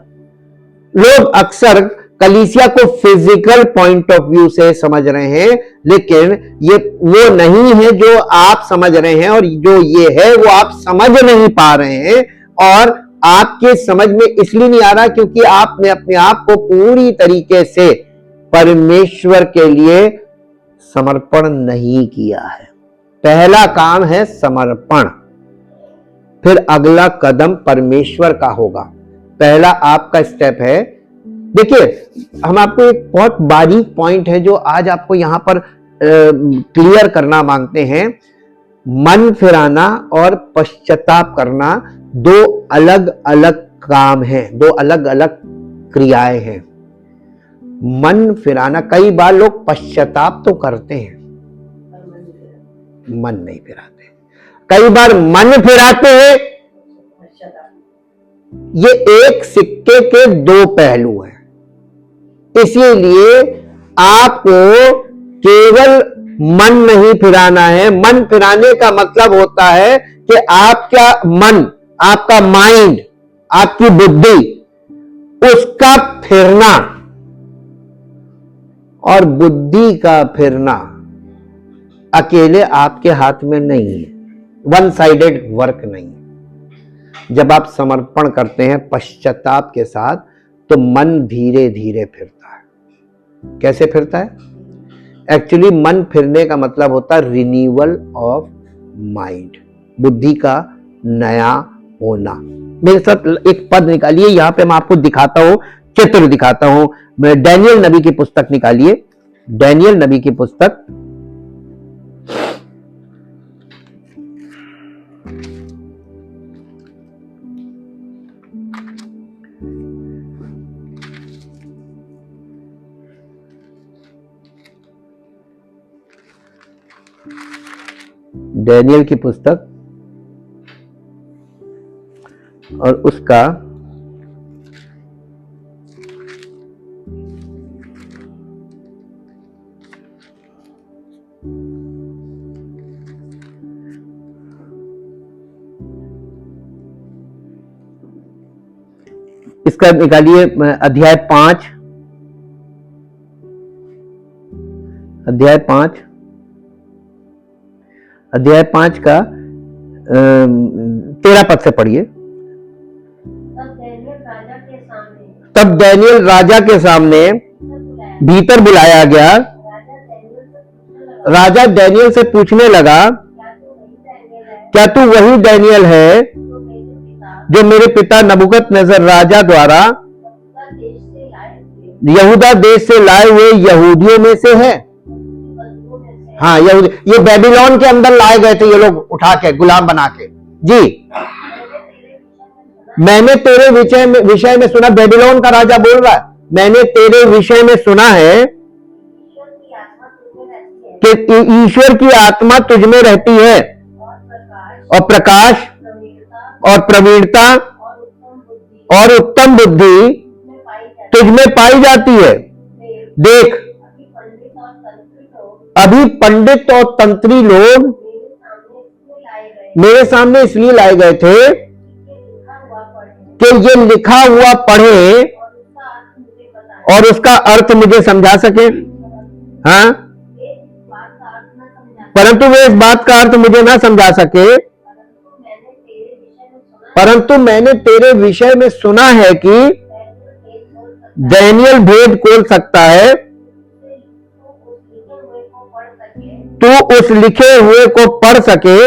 लोग अक्सर कलीसिया को फिजिकल पॉइंट ऑफ व्यू से समझ रहे हैं, लेकिन ये वो नहीं है जो आप समझ रहे हैं, और जो ये है वो आप समझ नहीं पा रहे हैं। और आपके समझ में इसलिए नहीं आ रहा क्योंकि आपने अपने आप को पूरी तरीके से परमेश्वर के लिए समर्पण नहीं किया है। पहला काम है समर्पण, फिर अगला कदम परमेश्वर का होगा। पहला आपका स्टेप है, देखिए हम आपको एक बहुत बारीक पॉइंट है जो आज आपको यहां पर क्लियर करना मांगते हैं। मन फिराना और पश्चाताप करना दो अलग अलग काम हैं, दो अलग अलग क्रियाएं हैं। मन फिराना, कई बार लोग पश्चाताप तो करते हैं, मन नहीं फिराते। कई बार मन फिराते हैं। ये एक सिक्के के दो पहलू हैं। इसीलिए आपको केवल मन नहीं फिराना है। मन फिराने का मतलब होता है कि आपका मन, आपका माइंड, आपकी बुद्धि, उसका फिरना। और बुद्धि का फिरना अकेले आपके हाथ में नहीं है, वन साइडेड वर्क नहीं है। जब आप समर्पण करते हैं पश्चाताप के साथ, तो मन धीरे धीरे फिरता है। कैसे फिरता है? एक्चुअली मन फिरने का मतलब होता है रिन्यूअल ऑफ माइंड, बुद्धि का नया होना। मेरे साथ एक पद निकालिए, यहां पे मैं आपको दिखाता हूं, चित्र दिखाता हूं। मैं डैनियल नबी की पुस्तक निकालिए, डैनियल नबी की पुस्तक, डैनियल की पुस्तक और उसका इसका निकालिए अध्याय 5, अध्याय 5, अध्याय 5 का 13 पद से पढ़िए। तब डैनियल राजा के सामने भीतर बुलाया गया। राजा डैनियल से पूछने लगा, क्या तू वही डैनियल है जो मेरे पिता नबूकदनेस्सर राजा द्वारा यहूदा देश से लाए हुए यहूदियों में से है। हाँ, यहूदी, ये बेबीलोन के अंदर लाए गए थे ये लोग, उठा के गुलाम बना के। जी, मैंने तेरे विषय में सुना, बेबीलोन का राजा बोल रहा है, मैंने तेरे विषय में सुना है कि ईश्वर की आत्मा तुझ में रहती है और प्रकाश और प्रवीणता और उत्तम बुद्धि तुझ में पाई जाती है। देख, अभी पंडित और तंत्री लोग मेरे सामने इसलिए लाए गए थे कि ये लिखा हुआ पढ़े और उसका अर्थ मुझे समझा सके। हाँ, परंतु वे इस बात का अर्थ मुझे ना समझा सके। परंतु मैंने तेरे विषय में सुना है कि दानियेल भेद खोल सकता है, तू उस लिखे हुए को पढ़ सके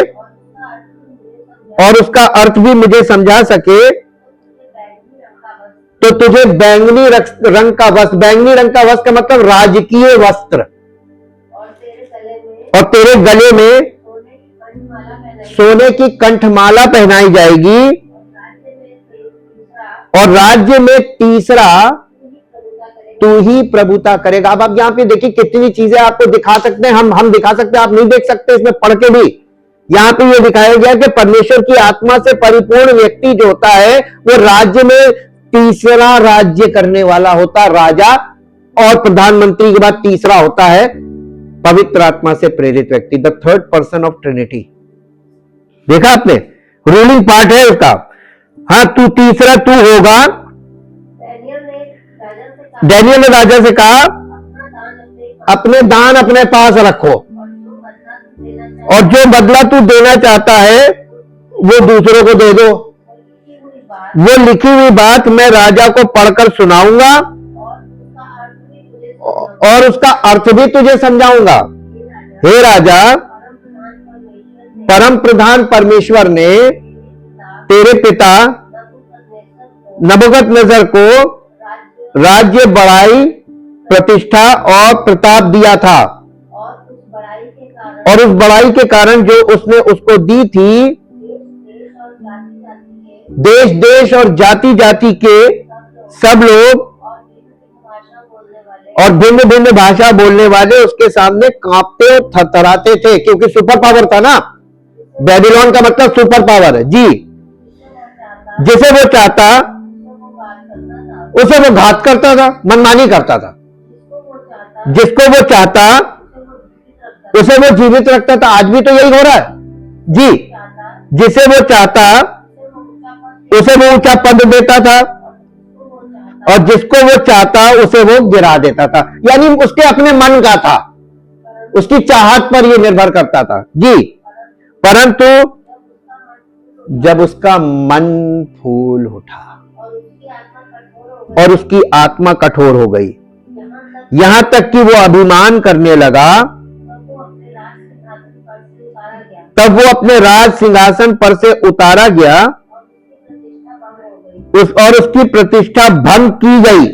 और उसका अर्थ भी मुझे समझा सके, तो तुझे बैंगनी रंग का वस्त्र, बैंगनी रंग का वस्त्र का मतलब राजकीय वस्त्र, और तेरे गले में सोने की कंठमाला पहनाई जाएगी, और राज्य में तीसरा तू ही प्रभुता करेगा। अब आप यहां पे देखिए कितनी चीजें आपको दिखा सकते हैं, हम दिखा सकते हैं, आप नहीं देख सकते इसमें पढ़ के भी। यहां पे ये दिखाया गया कि परमेश्वर की आत्मा से परिपूर्ण व्यक्ति जो होता है वो राज्य में तीसरा राज्य करने वाला होता है। राजा और प्रधानमंत्री के बाद तीसरा होता है पवित्र आत्मा से प्रेरित व्यक्ति, the third person of Trinity. देखा आपने, रूलिंग पार्ट है उसका। हाँ, तू तीसरा तू होगा। दानियेल ने राजा से कहा, अपने दान अपने पास रखो और जो बदला तू देना चाहता है वो दूसरों को दे दो। वो लिखी हुई बात मैं राजा को पढ़कर सुनाऊंगा और उसका अर्थ भी तुझे समझाऊंगा। हे राजा, परम प्रधान परमेश्वर ने तेरे पिता नबूकदनेस्सर को राज्य, बड़ाई, प्रतिष्ठा और प्रताप दिया था, और उस बड़ाई के कारण जो उसने उसको दी थी, देश देश और जाति जाति के सब लोग और भिन्न भिन्न भाषा बोलने वाले उसके सामने कांपते और थरथराते थे, क्योंकि सुपर पावर था ना। बेबीलोन का मतलब सुपर पावर है। जी, जिसे वो चाहता उसे वो घात करता था, मनमानी करता था। जिसको वो चाहता उसे वो जीवित रखता था। आज भी तो यही हो रहा है। जी, जिसे वो चाहता उसे वो ऊंचा पद देता था और जिसको वो चाहता उसे वो गिरा देता था। यानी उसके अपने मन का था, उसकी चाहत पर ये निर्भर करता था। जी, परंतु जब उसका मन फूल उठा और उसकी आत्मा कठोर हो गई, यहां तक कि वो अभिमान करने लगा, तब वो अपने राज सिंहासन पर से उतारा गया और उसकी प्रतिष्ठा भंग की गई।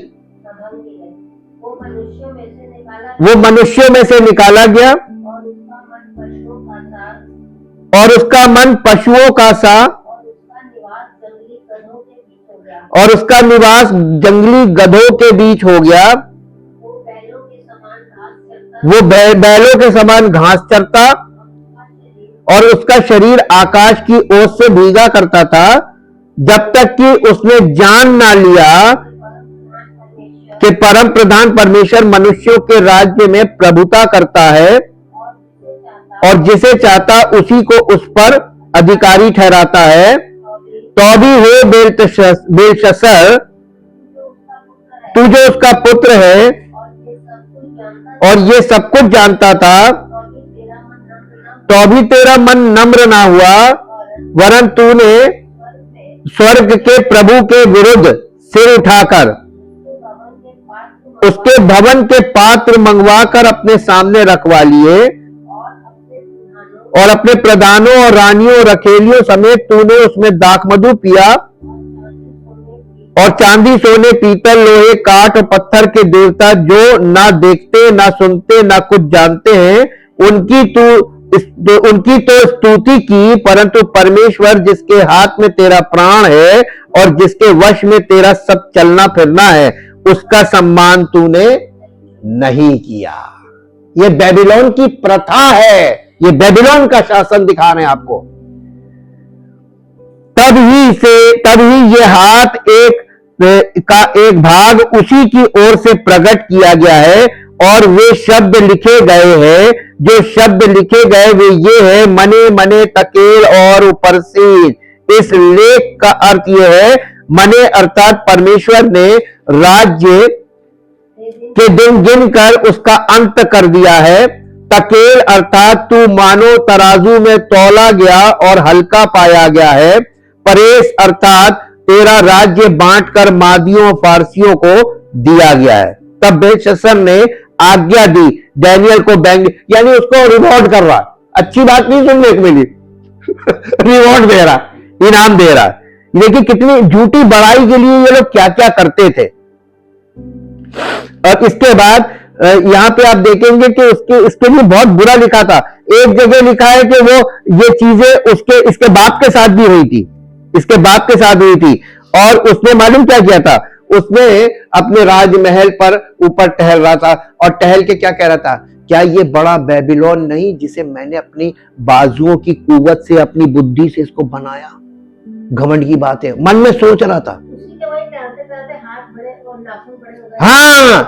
वो मनुष्यों में से निकाला गया और उसका मन पशुओं का सा और उसका निवास जंगली गधों के बीच हो गया। वो बैलों के समान घास चरता और उसका शरीर आकाश की ओस से भीगा करता था, जब तक कि उसने जान ना लिया कि परम प्रधान परमेश्वर मनुष्यों के राज्य में प्रभुता करता है और जिसे चाहता उसी को उस पर अधिकारी ठहराता है। तो भी हे बेलशस्सर, तू जो उसका पुत्र है और ये सब कुछ जानता था, तो भी तेरा मन नम्र ना हुआ, वरन तूने स्वर्ग के प्रभु के विरुद्ध सिर उठाकर उसके भवन के पात्र मंगवाकर अपने सामने रखवा लिए और अपने प्रधानों और रानियों और रखेलियों समेत तूने उसमें दाखमधु पिया और चांदी सोने पीतल लोहे काठ और पत्थर के देवता जो ना देखते ना सुनते ना कुछ जानते हैं उनकी तो स्तुति की, परंतु परमेश्वर जिसके हाथ में तेरा प्राण है और जिसके वश में तेरा सब चलना फिरना है, उसका सम्मान तूने नहीं किया। ये बेबीलोन की प्रथा है, ये बेबीलोन का शासन दिखा रहे हैं आपको। तब ही ये हाथ का एक भाग उसी की ओर से प्रकट किया गया है, और वे शब्द लिखे गए हैं, जो शब्द लिखे गए वे ये है, मने मने तकेल और उपरसीद। इस लेख का अर्थ यह है, मने अर्थात परमेश्वर ने राज्य के दिन गिनकर उसका अंत कर दिया है। तकेल अर्थात तू मानो तराजू में तौला गया और हल्का पाया गया है। परेश अर्थात तेरा राज्य बांटकर मादियों फारसियों को दिया गया है। तब बेलशस्सर ने आज्ञा दी डैनियल को बैंक, यानी उसको रिवॉर्ड कर रहा, अच्छी बात नहीं सुनने को मिली रिवॉर्ड दे रहा, इनाम दे रहा। देखिए कितनी झूठी बड़ाई के लिए ये लोग क्या क्या करते थे। और इसके बाद यहां पे आप देखेंगे कि इसके लिए बहुत बुरा लिखा था। एक जगह लिखा है कि वो ये चीजें इसके बाप के साथ भी हुई थी, इसके बाप के साथ हुई थी। और उसने मालूम क्या किया था, उसने अपने राजमहल पर ऊपर टहल रहा था, और टहल के क्या कह रहा था, क्या ये बड़ा बेबीलोन नहीं जिसे मैंने अपनी बाजुओं की कुव्वत से, अपनी बुद्धि से इसको बनाया। घमंड की बात है, मन में सोच रहा था। हाँ,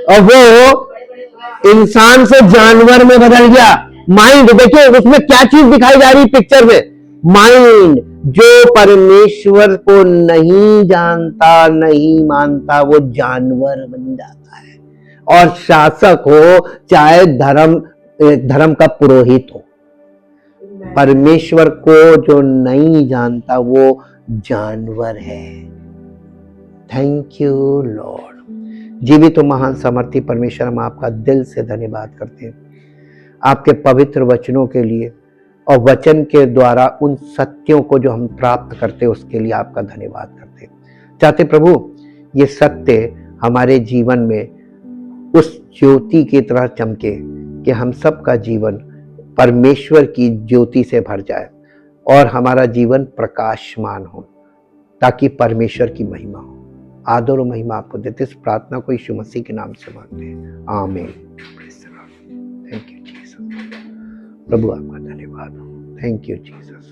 और वो इंसान से जानवर में बदल गया। माइंड देखिए उसमें क्या चीज दिखाई जा रही पिक्चर में, माइंड। जो परमेश्वर को नहीं जानता नहीं मानता वो जानवर बन जाता है, और शासक हो चाहे धर्म का पुरोहित हो, परमेश्वर को जो नहीं जानता वो जानवर है। Thank you Lord. जीवित और महान सामर्थी परमेश्वर, हम आपका दिल से धन्यवाद करते हैं आपके पवित्र वचनों के लिए, और वचन के द्वारा उन सत्यों को जो हम प्राप्त करते हैं उसके लिए आपका धन्यवाद करते हैं। चाहते प्रभु ये सत्य हमारे जीवन में उस ज्योति की तरह चमके कि हम सबका जीवन परमेश्वर की ज्योति से भर जाए और हमारा जीवन प्रकाशमान हो, ताकि परमेश्वर की महिमा हो। आदर और महिमा आपको देते, इस प्रार्थना को यीशु मसीह के नाम से मांगते हैं, आमीन। Thank you Jesus. प्रभु आपका धन्यवाद हो। Thank you Jesus.